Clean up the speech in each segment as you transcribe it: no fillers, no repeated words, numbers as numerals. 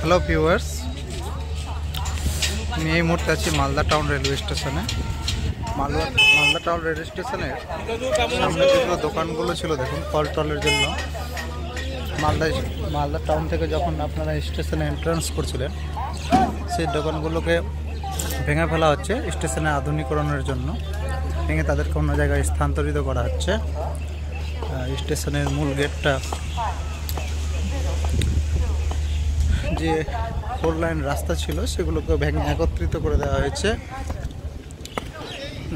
Hello viewers, আমি এই মুহূর্তে আছি মালদা টাউন রেলওয়ে স্টেশনে। মালদা টাউন রেলওয়ে স্টেশনের সামনে যেগুলো দোকানগুলো ছিল দেখুন ফল টলের জন্য, মালদা টাউন থেকে যখন আপনারা স্টেশনে এন্ট্রান্স করছিলেন সেই দোকানগুলোকে ভেঙে ফেলা হচ্ছে স্টেশনে আধুনিকরণের জন্য। ভেঙে তাদেরকে অন্য জায়গায় স্থানান্তরিত করা হচ্ছে। স্টেশনের মূল গেটটা, যে 4 লাইন রাস্তা ছিল সেগুলোকে ভেঙে একত্রিত করে দেওয়া হয়েছে।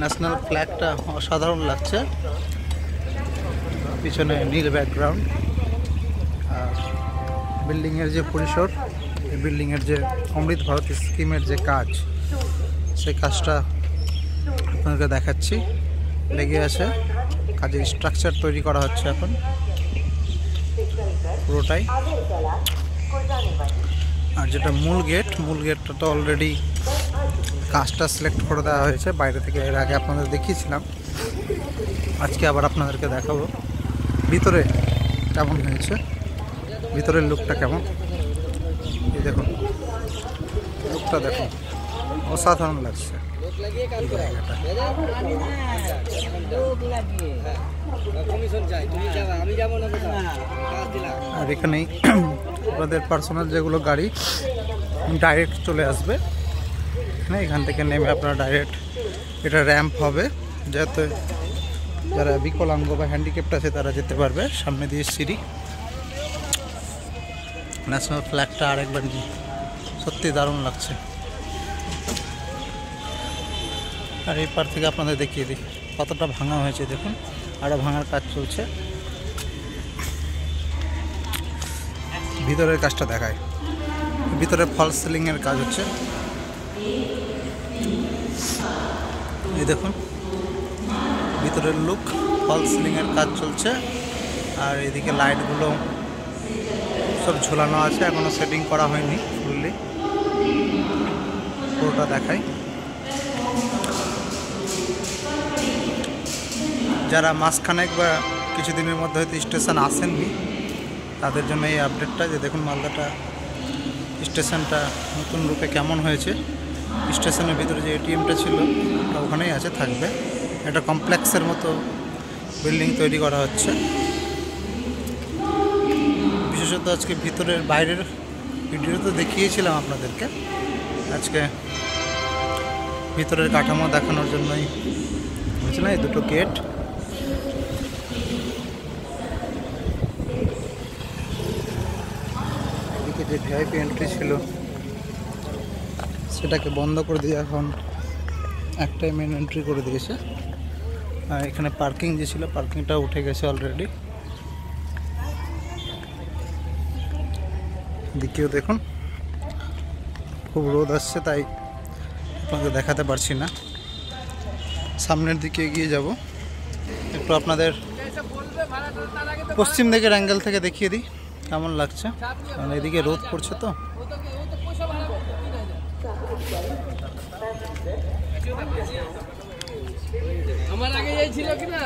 ন্যাশনাল ফ্ল্যাগটা অসাধারণ লাগছে, পিছনে নীল ব্যাকগ্রাউন্ড। আর বিল্ডিংয়ের যে পরিসর, এই বিল্ডিংয়ের যে অমৃত ভারত স্কিমের যে কাজ, সেই কাজটা আপনাদেরকে দেখাচ্ছি। লেগে আছে কাজের স্ট্রাকচার তৈরি করা হচ্ছে এখন পুরোটাই। আর যেটা মূল গেটটা তো অলরেডি কাজটা সিলেক্ট করে দেওয়া হয়েছে বাইরে থেকে। এর আগে আপনাদের দেখিয়েছিলাম, আজকে আবার আপনাদেরকে দেখাবো ভিতরে কেমন হয়েছে, ভিতরের লুকটা কেমন। এই দেখুন, লুকটা দেখুন, অসাধারণ লাগছে। আর এখানেই আপনাদের পার্সোনাল যেগুলো গাড়ি ডাইরেক্ট চলে আসবে এখান থেকে নেমে আপনারা ডাইরেক্ট, এটা র্যাম্প হবে যাতে যারা বিকলাঙ্গ বা হ্যান্ডিক্যাপ্ট আছে তারা যেতে পারবে। সামনে দিয়ে সিঁড়ি। ন্যাশনাল ফ্ল্যাগটা আরেকবার সত্যি দারুণ লাগছে। আর এই পার থেকে আপনাদের দেখিয়ে দিই কতটা ভাঙা হয়েছে। দেখুন, আরও ভাঙার কাজ চলছে। ভিতরের কাজটা দেখায়, ভিতরে ফলস সিলিংয়ের কাজ হচ্ছে। এই দেখুন ভিতরের লুক, ফলস সিলিংয়ের কাজ চলছে। আর এদিকে লাইটগুলো সব ঝোলানো আছে, এখনও সেটিং করা হয়নি ফুললি। পুরোটা দেখাই। যারা মাসখানেক বা কিছুদিনের মধ্যে হয়তো স্টেশন আসেননি তাদের জন্য এই আপডেটটা, যে দেখুন মালদাটা স্টেশনটা নতুন রূপে কেমন হয়েছে। স্টেশনের ভিতরে যে এটিএমটা ছিল ওটা ওখানেই আছে, থাকবে। একটা কমপ্লেক্সের মতো বিল্ডিং তৈরি করা হচ্ছে। বিশেষত আজকে ভিতরের বাইরের ভিডিও তো দেখিয়েছিলাম আপনাদেরকে, আজকে ভিতরের কাঠামো দেখানোর জন্যই হয়েছে না। এই দুটো গেট, এদিকে যে ভিআইপি এন্ট্রি ছিল সেটাকে বন্ধ করে দিয়ে এখন একটাই মেন এন্ট্রি করে দিয়েছে। আর এখানে পার্কিং যে ছিল পার্কিংটা উঠে গেছে অলরেডি। দিকেও দেখুন খুব রোদ আসছে, তাই আপনাকে দেখাতে পারছি না। সামনের দিকে এগিয়ে যাব, একটু আপনাদের পশ্চিম দিকের অ্যাঙ্গেল থেকে দেখিয়ে দিই কেমন লাগছে। কারণ এদিকে রোদ পড়ছে তো। আমার আগে ছিল কিনা